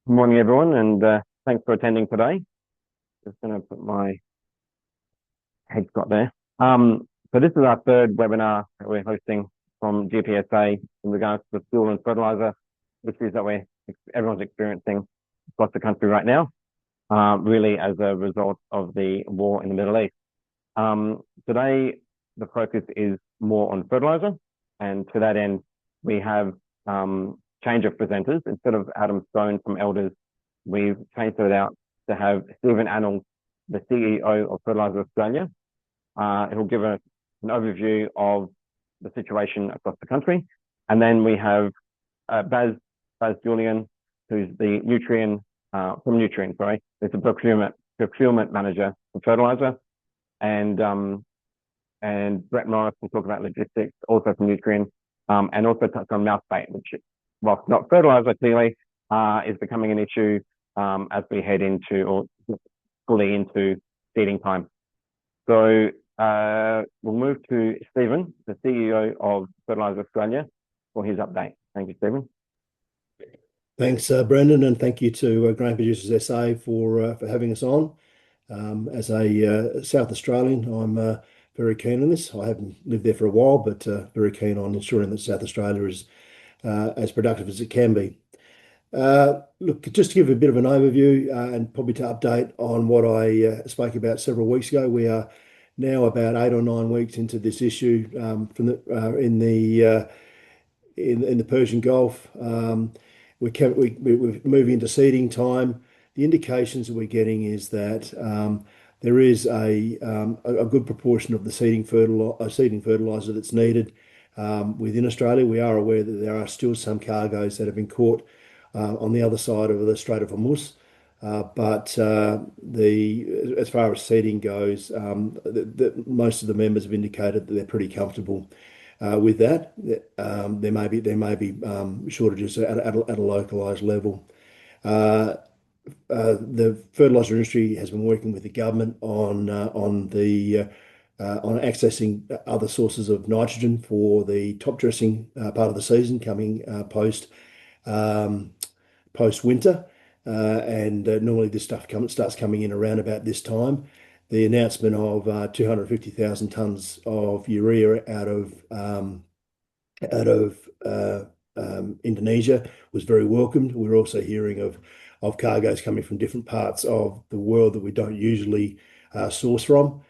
Good morning, everyone, and thanks for attending today. Just going to put my headshot there. So this is our third webinar that we're hosting from GPSA in regards to the fuel and fertilizer issues that everyone's experiencing across the country right now, really as a result of the war in the Middle East. Today, the focus is more on fertilizer, and to that end, we have change of presenters. Instead of Adam Stone from Elders, we've changed it out to have Stephen Annells, the CEO of Fertiliser Australia. He'll give us an overview of the situation across the country. And then we have Baz Julian, who's the Nutrien, from Nutrien, sorry. It's a procurement manager for fertilizer. And Brett Morris will talk about logistics, also from Nutrien, and also touch on mouse bait, which, while not fertilizer clearly, is becoming an issue as we head into or fully into seeding time. So we'll move to Stephen, the CEO of Fertiliser Australia, for his update. Thank you, Stephen. Thanks, Brendan, and thank you to Grain Producers SA for having us on. As a South Australian, I'm very keen on this. I haven't lived there for a while, but very keen on ensuring that South Australia is as productive as it can be. Look, just to give a bit of an overview and probably to update on what I spoke about several weeks ago, we are now about 8 or 9 weeks into this issue in the Persian Gulf. We're moving into seeding time. The indications that we're getting is that there is a good proportion of the seeding fertilizer that's needed within Australia. We are aware that there are still some cargoes that have been caught on the other side of the Strait of Hormuz. But as far as seeding goes, most of the members have indicated that they're pretty comfortable with that. There may be shortages at a localized level. The fertilizer industry has been working with the government on accessing other sources of nitrogen for the top dressing part of the season coming post winter. Normally this stuff starts coming in around about this time. The announcement of 250,000 tonnes of urea out of Indonesia was very welcomed. We're also hearing of cargoes coming from different parts of the world that we don't usually source from.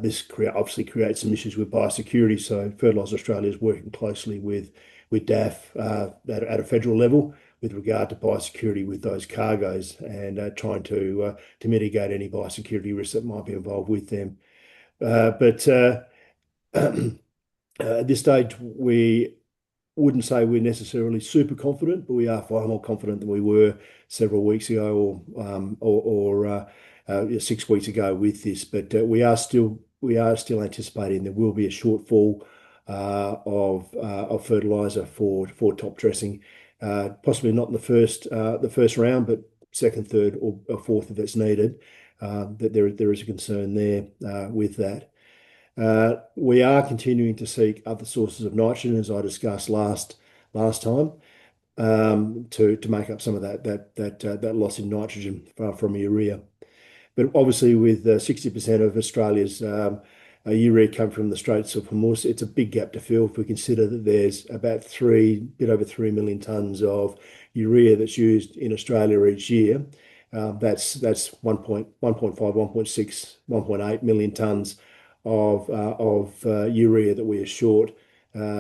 This obviously creates some issues with biosecurity. So Fertiliser Australia is working closely with DAF at a federal level with regard to biosecurity with those cargoes and trying to mitigate any biosecurity risks that might be involved with them. But at this stage, we wouldn't say we're necessarily super confident, but we are far more confident than we were several weeks ago or 6 weeks ago with this. But we are still anticipating there will be a shortfall of fertilizer for top dressing, possibly not in the first round, but second, third, or fourth if it's needed. That there is a concern there with that. We are continuing to seek other sources of nitrogen, as I discussed last time, to make up some of that loss in nitrogen from urea. But obviously, with 60% of Australia's urea come from the Straits of Hormuz, it's a big gap to fill. If we consider that there's about bit over 3 million tonnes of urea that's used in Australia each year, that's 1.5, 1.6, 1.8 million tonnes of urea that we are short.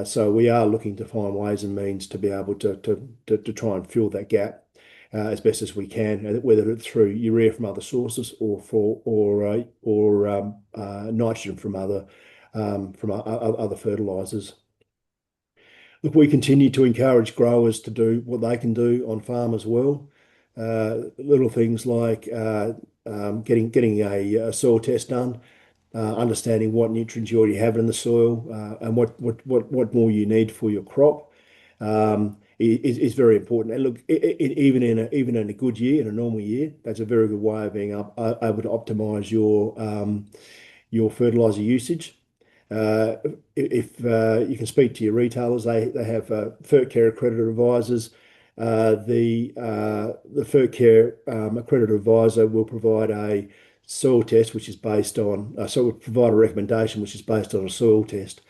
So we are looking to find ways and means to be able to try and fill that gap as best as we can, whether it's through urea from other sources or nitrogen from other fertilizers. Look, we continue to encourage growers to do what they can do on farm as well. Little things like getting a soil test done, understanding what nutrients you already have in the soil, and what more you need for your crop is very important. And look, even in a good year, in a normal year, that's a very good way of being able to optimize your fertilizer usage. If you can speak to your retailers, they have Fert accredited advisors the Fert Care accredited advisor will provide a soil test, which is based on, so we'll provide a recommendation which is based on a soil test.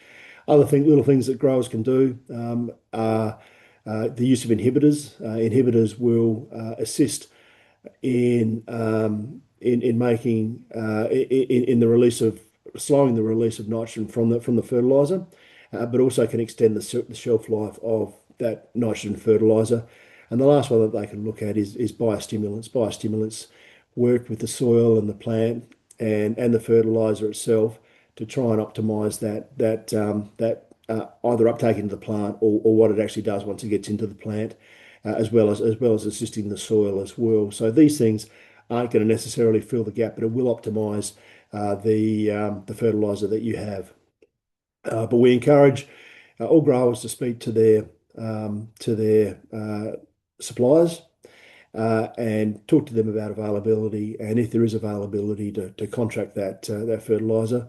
Little things that growers can do are the use of inhibitors. Inhibitors will assist in making in the release of slowing the release of nitrogen from the fertilizer, but also can extend the shelf life of that nitrogen fertilizer. And the last one that they can look at is biostimulants. Biostimulants work with the soil and the plant and the fertilizer itself to try and optimize that either uptake into the plant or what it actually does once it gets into the plant, as well as assisting the soil as well. So these things aren't going to necessarily fill the gap, but it will optimize the fertilizer that you have. But we encourage all growers to speak to their suppliers and talk to them about availability, and if there is availability to contract that fertilizer.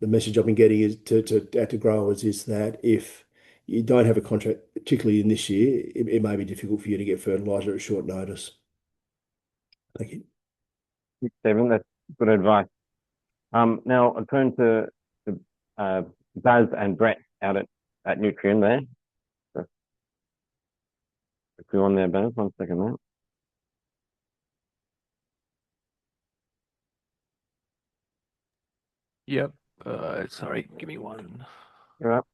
The message I've been getting is to growers is that if you don't have a contract, particularly in this year, it may be difficult for you to get fertilizer at short notice. Thank you. Stephen, that's good advice. Now I'll turn to Baz and Brett out at Nutrien there. So, if you're on there, Baz, 1 second, mate. Yep. Sorry, give me one. You're up.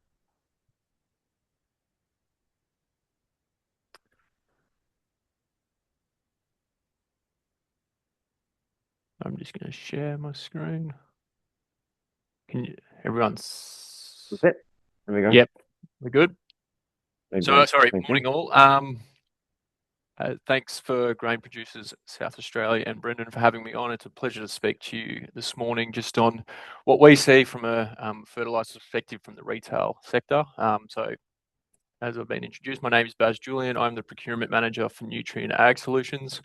I'm just going to share my screen. Can you, everyone's... That's it. There we go. Yep, we're good. Great. Sorry, Thank morning you. all. Thanks for Grain Producers South Australia and Brendan for having me on. It's a pleasure to speak to you this morning just on what we see from a fertiliser perspective from the retail sector. So as I've been introduced, my name is Baz Julian. I'm the Procurement Manager for Nutrien Ag Solutions.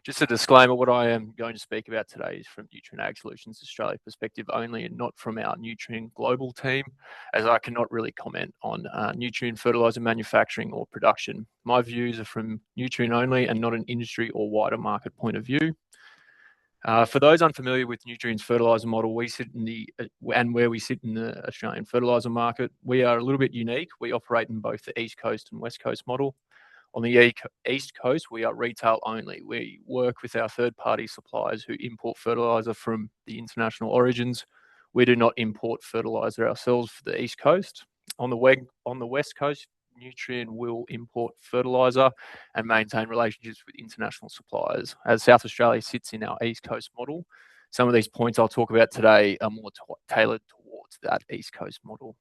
Just a disclaimer, what I am going to speak about today is from Nutrien Ag Solutions Australia perspective only and not from our Nutrien global team, as I cannot really comment on Nutrien fertiliser manufacturing or production. My views are from Nutrien only and not an industry or wider market point of view. For those unfamiliar with Nutrien's fertiliser model, where we sit in the Australian fertiliser market, we are a little bit unique. We operate in both the East Coast and West Coast model. On the East Coast, we are retail only. We work with our third-party suppliers who import fertiliser from the international origins. We do not import fertiliser ourselves for the East Coast. On the West Coast, Nutrien will import fertiliser and maintain relationships with international suppliers. As South Australia sits in our East Coast model, some of these points I'll talk about today are more tailored towards that East Coast model.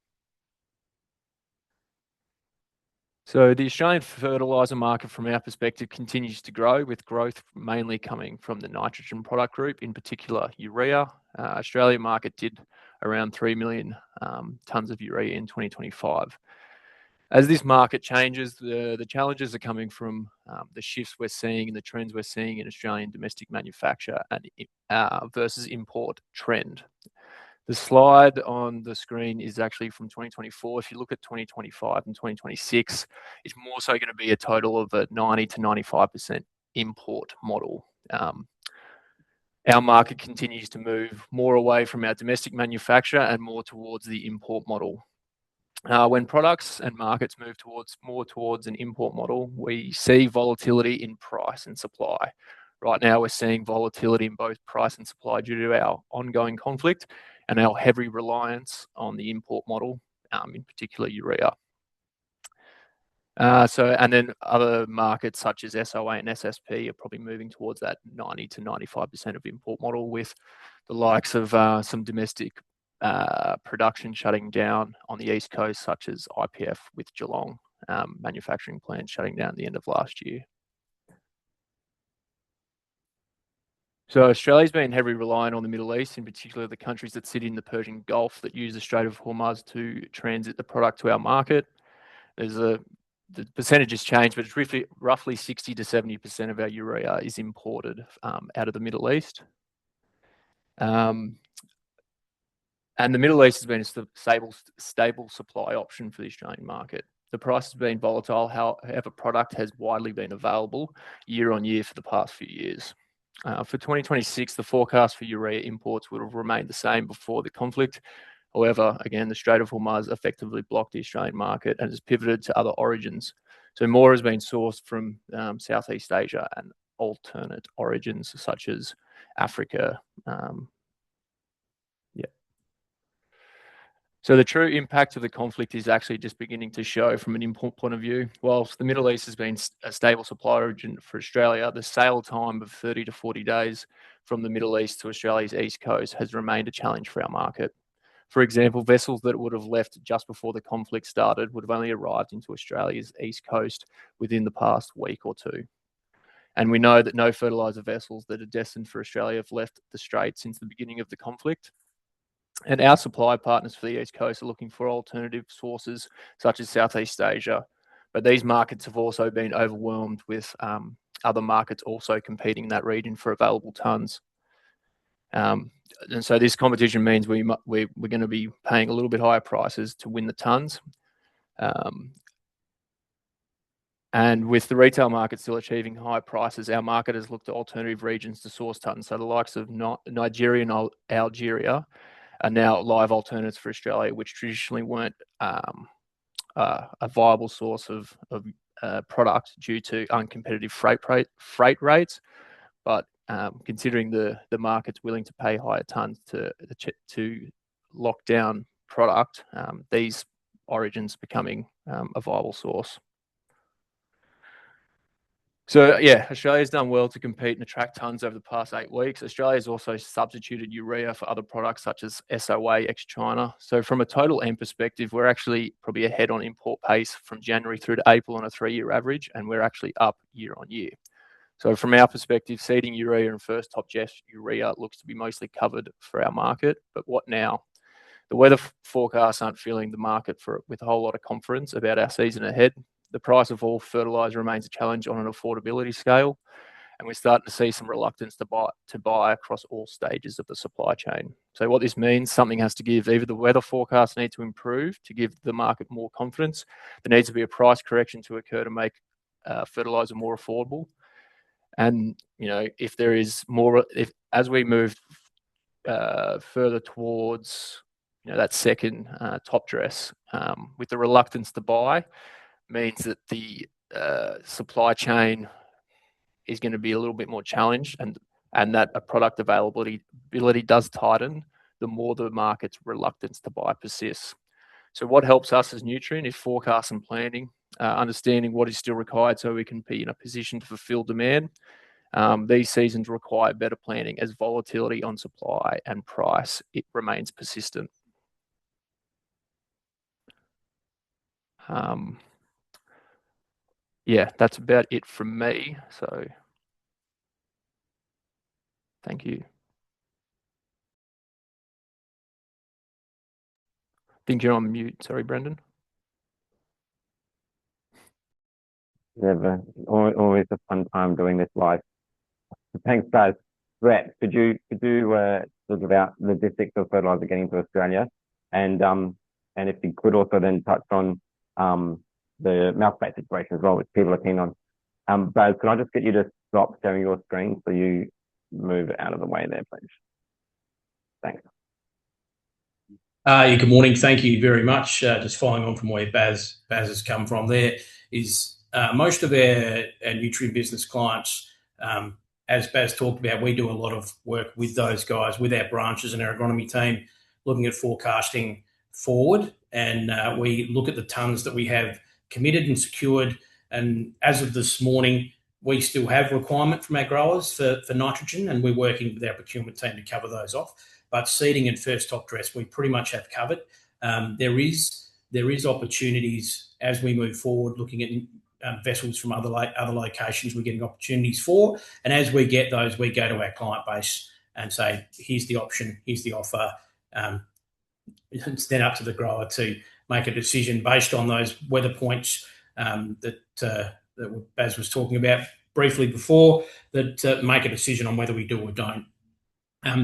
So the Australian fertiliser market, from our perspective, continues to grow, with growth mainly coming from the nitrogen product group, in particular urea. Australian market did around 3 million tonnes of urea in 2025. As this market changes, the challenges are coming from the shifts we're seeing and the trends we're seeing in Australian domestic manufacture and versus import trend. The slide on the screen is actually from 2024. If you look at 2025 and 2026, it's more so going to be a total of a 90 to 95% import model. Our market continues to move more away from our domestic manufacture and more towards the import model. When products and markets move more towards an import model, we see volatility in price and supply. Right now, we're seeing volatility in both price and supply due to our ongoing conflict and our heavy reliance on the import model, in particular urea. And then other markets such as SOA and SSP are probably moving towards that 90 to 95% of import model, with the likes of some domestic production shutting down on the East Coast, such as IPF with Geelong manufacturing plant shutting down at the end of last year. So Australia's been heavily reliant on the Middle East, in particular the countries that sit in the Persian Gulf that use the Strait of Hormuz to transit the product to our market. The percentage has changed, but it's roughly 60 to 70% of our urea is imported out of the Middle East. And the Middle East has been a stable supply option for the Australian market. The price has been volatile, however, product has widely been available year on year for the past few years. For 2026, the forecast for urea imports would have remained the same before the conflict. However, again, the Strait of Hormuz effectively blocked the Australian market and has pivoted to other origins. So more has been sourced from Southeast Asia and alternate origins such as Africa. So the true impact of the conflict is actually just beginning to show from an import point of view. Whilst the Middle East has been a stable supply origin for Australia, the sail time of 30 to 40 days from the Middle East to Australia's east coast has remained a challenge for our market. For example, vessels that would have left just before the conflict started would have only arrived into Australia's east coast within the past week or two. And we know that no fertiliser vessels that are destined for Australia have left the Strait since the beginning of the conflict. And our supply partners for the East Coast are looking for alternative sources such as Southeast Asia. But these markets have also been overwhelmed with other markets also competing in that region for available tonnes. And so this competition means we're going to be paying a little bit higher prices to win the tonnes. And with the retail market still achieving high prices, our market has looked at alternative regions to source tonnes. So the likes of Nigeria and Algeria are now live alternatives for Australia, which traditionally weren't a viable source of product due to uncompetitive freight rates. But considering the market's willing to pay higher tonnes to lock down product, these origins becoming a viable source. So yeah, Australia's done well to compete and attract tonnes over the past 8 weeks. Australia's also substituted urea for other products such as SOA ex-China. So from a total N perspective, we're actually probably ahead on import pace from January through to April on a 3-year average, and we're actually up year on year. So from our perspective, seeding urea and first top jet urea looks to be mostly covered for our market. But what now? The weather forecasts aren't filling the market with a whole lot of confidence about our season ahead. The price of all fertiliser remains a challenge on an affordability scale, and we're starting to see some reluctance to buy across all stages of the supply chain. So what this means, something has to give. Either the weather forecasts need to improve to give the market more confidence. There needs to be a price correction to occur to make fertiliser more affordable. And if there is more, as we move further towards that second top dress, with the reluctance to buy, means that the supply chain is going to be a little bit more challenged, and that a product availability does tighten the more the market's reluctance to buy persists. So what helps us as Nutrien is forecast and planning, understanding what is still required so we can be in a position to fulfill demand. These seasons require better planning as volatility on supply and price, it remains persistent. Yeah, that's about it from me. So thank you. I think you're on mute. Sorry, Brendan. Never. Always a fun time doing this live. Thanks, guys. Fert, could you talk about logistics of fertiliser getting to Australia, and if you could also then touch on the mouth plate situation as well, which people are keen on. Baz, can I just get you to stop sharing your screen so you move out of the way there, please? Thanks. Yeah, good morning. Thank you very much. Just following on from where Baz has come from, there is most of our Nutrien business clients, as Baz talked about, we do a lot of work with those guys, with our branches and our agronomy team, looking at forecasting forward, and we look at the tonnes that we have committed and secured. And as of this morning, we still have requirement from our growers for nitrogen, and we're working with our procurement team to cover those off. But seeding and first top dress, we pretty much have covered. There is opportunities as we move forward, looking at vessels from other locations. We're getting opportunities for, and as we get those, we go to our client base and say, "Here's the option, here's the offer." It's then up to the grower to make a decision based on those weather points that Baz was talking about briefly before, that make a decision on whether we do or don't.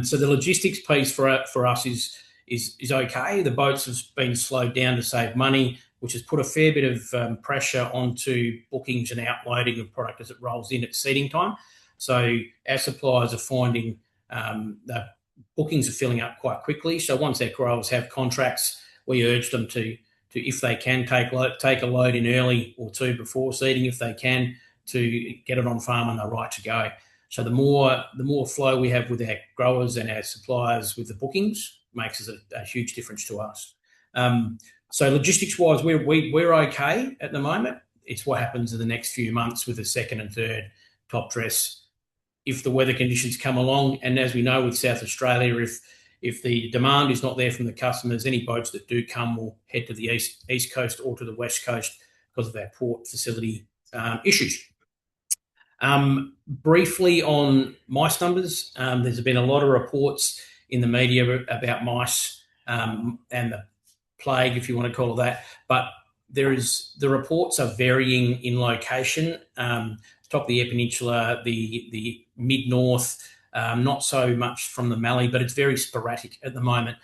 So the logistics piece for us is okay. The boats have been slowed down to save money. which has put a fair bit of pressure onto bookings and outloading of product as it rolls in at seeding time. So our suppliers are finding that bookings are filling up quite quickly. So once our growers have contracts, we urge them to if they can, take a load in early or two before seeding, if they can, to get it on farm and they're right to go. So the more flow we have with our growers and our suppliers with the bookings makes a huge difference to us. So logistics-wise, we're okay at the moment. It's what happens in the next few months with the second and third top dress. If the weather conditions come along, and as we know with South Australia, if the demand is not there from the customers, any boats that do come will head to the east coast or to the west coast because of our port facility issues. Briefly on mice numbers, there's been a lot of reports in the media about mice and the plague, if you want to call it that, but the reports are varying in location. Top of the Eyre Peninsula, the mid-north, not so much from the Mallee, but it's very sporadic at the moment.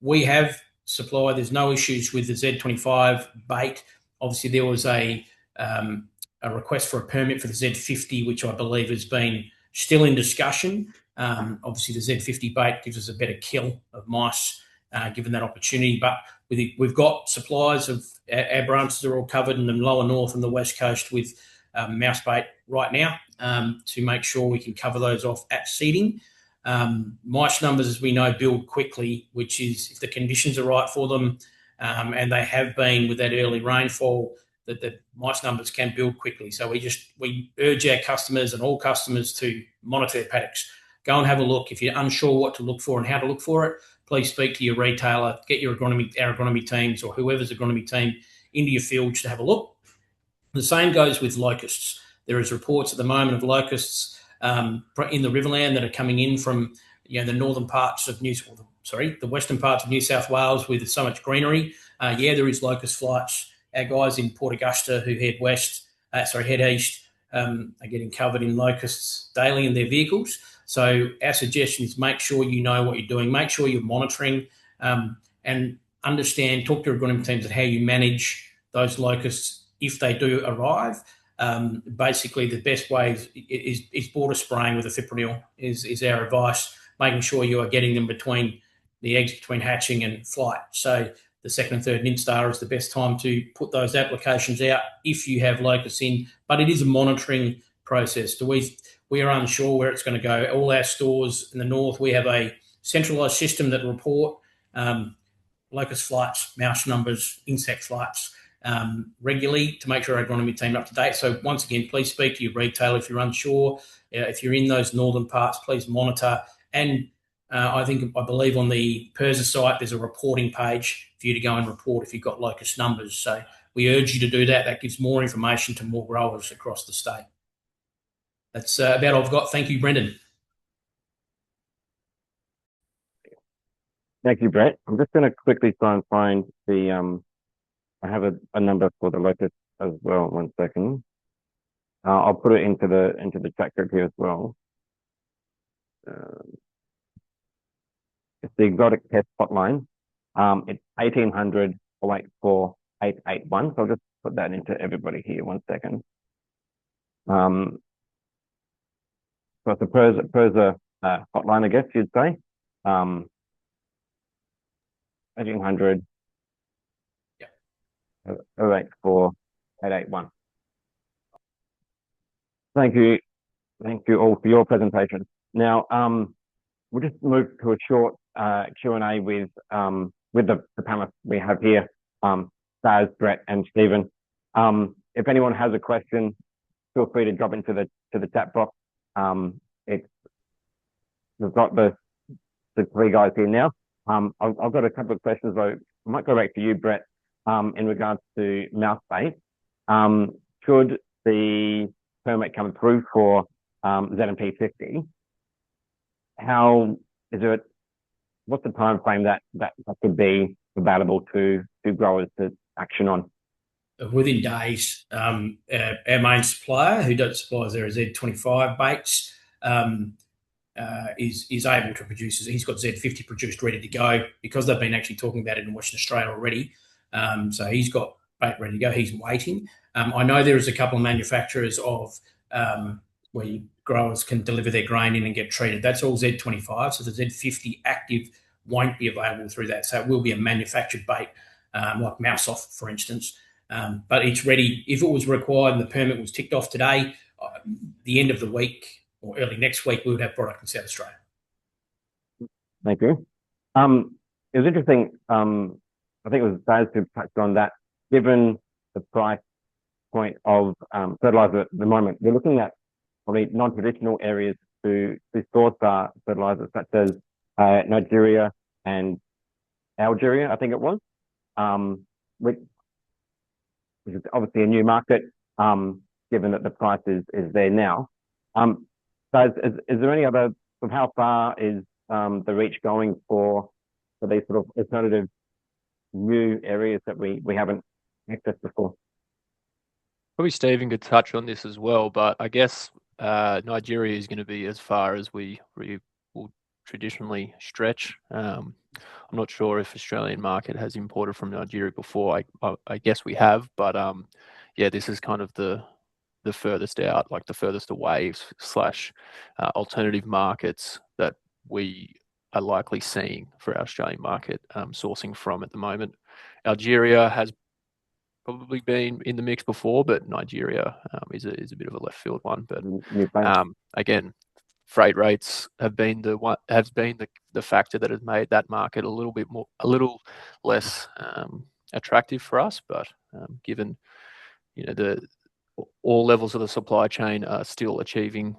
We have supply. There's no issues with the Z25 bait. Obviously, there was a request for a permit for the Z50, which I believe has been still in discussion. Obviously, the Z50 bait gives us a better kill of mice, given that opportunity. But we've got supplies of our branches are all covered in the lower north and the west coast with mouse bait right now to make sure we can cover those off at seeding. Mice numbers, as we know, build quickly, which is if the conditions are right for them, and they have been with that early rainfall, that the mice numbers can build quickly. So we urge our customers and all customers to monitor their paddocks. Go and have a look. If you're unsure what to look for and how to look for it, please speak to your retailer, get our agronomy teams or whoever's agronomy team into your fields to have a look. The same goes with locusts. There is reports at the moment of locusts in the Riverland that are coming in from the northern parts of the western parts of New South Wales with so much greenery. There is locust flights. Our guys in Port Augusta who head east are getting covered in locusts daily in their vehicles. So our suggestion is make sure you know what you're doing, make sure you're monitoring and understand, talk to your agronomy teams at how you manage those locusts if they do arrive. Basically, the best way is border spraying with a fipronil is our advice, making sure you are getting them between the eggs between hatching and flight. So the second and third instar is the best time to put those applications out if you have locusts in. But it is a monitoring process. We are unsure where it's going to go. All our stores in the north, we have a centralised system that report locust flights, mouse numbers, insect flights regularly to make sure our agronomy team are up to date. So once again, please speak to your retailer if you're unsure. If you're in those northern parts, please monitor. And I believe on the PIRSA site, there's a reporting page for you to go and report if you've got locust numbers. So we urge you to do that. That gives more information to more growers across the state. That's about all I've got. Thank you, Brendan. Thank you, Brett. I'm just going to quickly try and find the I have a number for the locust as well. 1 second. I'll put it into the chat group here as well. It's the exotic pest hotline. It's 1800 084 881. So I'll just put that into everybody here. 1 second. So it's a PIRSA hotline, I guess you'd say. 1800 084 881. Thank you all for your presentation. Now, we'll just move to a short Q&A with the panelists we have here, Saz, Brett, and Stephen. If anyone has a question, feel free to drop into the chat box. We've got the three guys here now. I've got a couple of questions, though. I might go back to you, Brett, in regards to mouse bait. Should the permit come through for ZMP 50, what's the time frame that could be available to growers to action on? Within days. Our main supplier, who does supply their Z25 baits, is able to produce. He's got Z50 produced, ready to go, because they've been actually talking about it in Western Australia already. So he's got bait ready to go. He's waiting. I know there is a couple of manufacturers of where growers can deliver their grain in and get treated. That's all Z25. So the Z50 active won't be available through that. So it will be a manufactured bait, like mouse off, for instance. But it's ready. If it was required and the permit was ticked off today, the end of the week or early next week, we would have product in South Australia. Thank you. It was interesting. I think it was Baz who touched on that. Given the price point of fertilizer at the moment, we're looking at probably non-traditional areas to source our fertilizer, such as Nigeria and Algeria, I think it was, which is obviously a new market, given that the price is there now. So is there any other, sort of how far is the reach going for these sort of alternative new areas that we haven't accessed before? Probably Stephen could touch on this as well, but I guess Nigeria is going to be as far as we will traditionally stretch. I'm not sure if Australian market has imported from Nigeria before. I guess we have, but yeah, this is kind of the furthest out, like the furthest away / alternative markets that we are likely seeing for our Australian market sourcing from at the moment. Algeria has probably been in the mix before, but Nigeria is a bit of a left field one. But again, freight rates have been the factor that has made that market a little less attractive for us. But given all levels of the supply chain are still achieving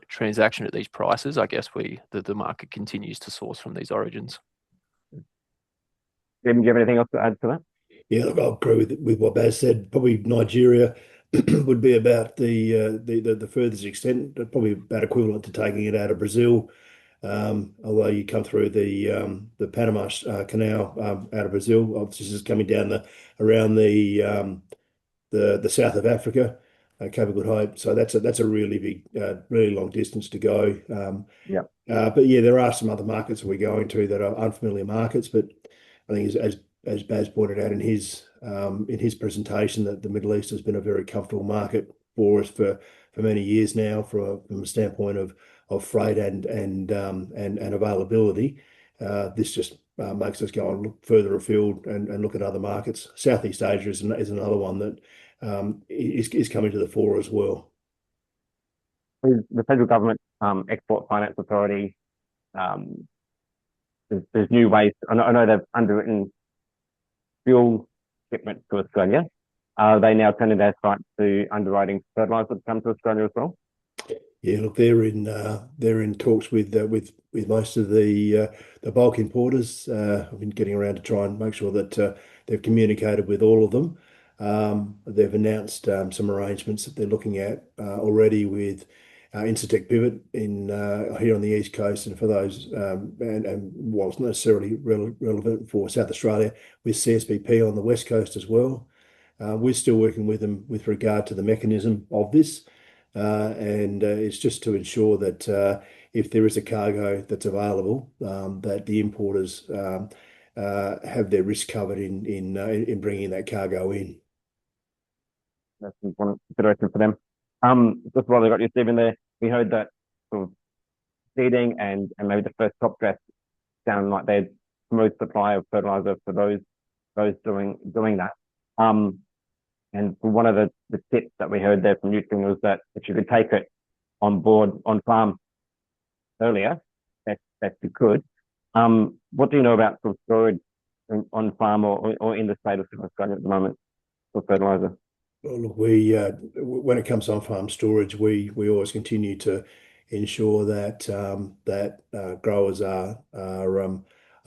transaction at these prices, I guess the market continues to source from these origins. Jim, do you have anything else to add to that? Yeah, look, I'll agree with what Baz said. Probably Nigeria would be about the furthest extent, probably about equivalent to taking it out of Brazil. Although you come through the Panama Canal out of Brazil, this is coming down around the south of Africa, Cape of Good Hope. So that's a really big, really long distance to go. But yeah, there are some other markets that we're going to that are unfamiliar markets. But I think as Baz pointed out in his presentation, that the Middle East has been a very comfortable market for us for many years now, from a standpoint of freight and availability. This just makes us go and look further afield and look at other markets. Southeast Asia is another one that is coming to the fore as well. The federal government Export Finance Authority, there's new ways. I know they've underwritten fuel shipments to Australia. Are they now turning their sights to underwriting fertilizer to come to Australia as well? Yeah, look, they're in talks with most of the bulk importers. I've been getting around to try and make sure that they've communicated with all of them. They've announced some arrangements that they're looking at already with Incitec Pivot here on the East Coast, and for those and whilst not necessarily relevant for South Australia, with CSBP on the West Coast as well. We're still working with them with regard to the mechanism of this, and it's just to ensure that if there is a cargo that's available, that the importers have their risk covered in bringing that cargo in. That's an important consideration for them. Just while I got you, Stephen, there, we heard that sort of seeding and maybe the first top dress sound like they're smooth supply of fertilizer for those doing that. And one of the tips that we heard there from Nutrien was that if you could take it on board on farm earlier, that you could. What do you know about sort of storage on farm or in the state of Australia at the moment for fertilizer? Well, look, when it comes to on-farm storage, we always continue to ensure that growers are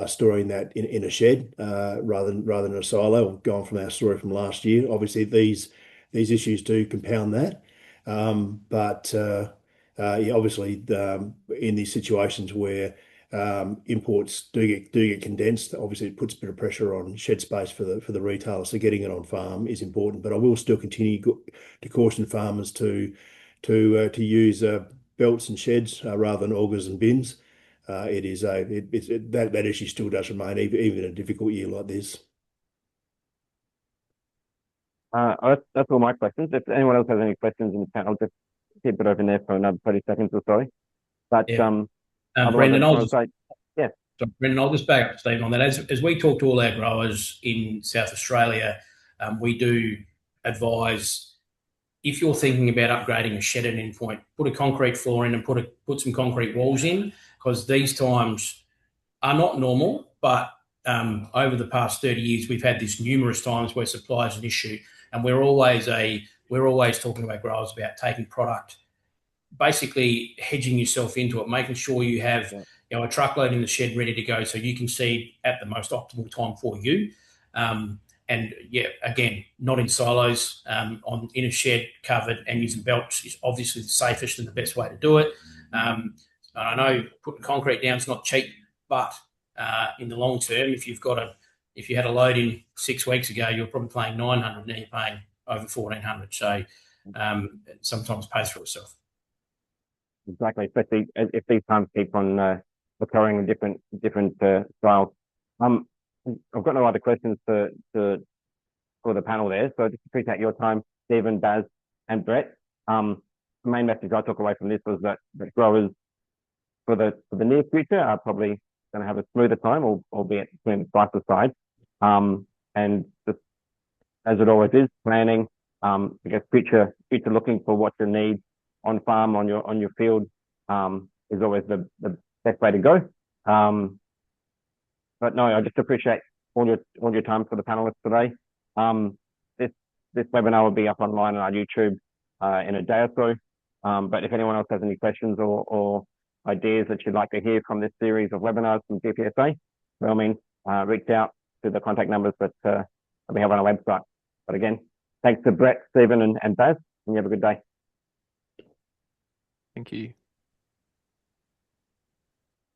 storing that in a shed rather than in a silo. Going from our story from last year, obviously these issues do compound that, but yeah, obviously in these situations where imports do get condensed, obviously it puts a bit of pressure on shed space for the retailer. So getting it on farm is important, but I will still continue to caution farmers to use belts and sheds rather than augers and bins. that issue still does remain, even in a difficult year like this. That's all my questions. If anyone else has any questions in the chat, I'll just keep it open there for another 30 seconds or so. But Brendan, yeah. So Brendan, I'll just back up Stephen on that. As we talk to all our growers in South Australia, we do advise, if you're thinking about upgrading a shed at an endpoint, put a concrete floor in and put some concrete walls in, because these times are not normal. But over the past 30 years, we've had this numerous times where supply is an issue, and we're always talking about growers about taking product, basically hedging yourself into it, making sure you have a truckload in the shed ready to go so you can seed at the most optimal time for you. And yeah, again, not in silos, in a shed covered, and using belts is obviously the safest and the best way to do it. I know putting concrete down is not cheap, but in the long term, if you had a load in 6 weeks ago, you're probably paying $900, now you're paying over $1,400. So it sometimes pays for itself. Exactly, especially if these times keep on occurring in different styles. I've got no other questions for the panel there, so I just appreciate your time, Stephen, Baz, and Brett. The main message I took away from this was that growers for the near future are probably going to have a smoother time, albeit between the price side. And just as it always is, planning, I guess future looking for what you need on farm, on your field, is always the best way to go. But no, I just appreciate all your time for the panelists today. This webinar will be up online on our YouTube in a day or so. But if anyone else has any questions or ideas that you'd like to hear from this series of webinars from GPSA, by all means, reach out to the contact numbers that we have on our website. But again, thanks to Brett, Stephen, and Baz, and you have a good day. Thank you.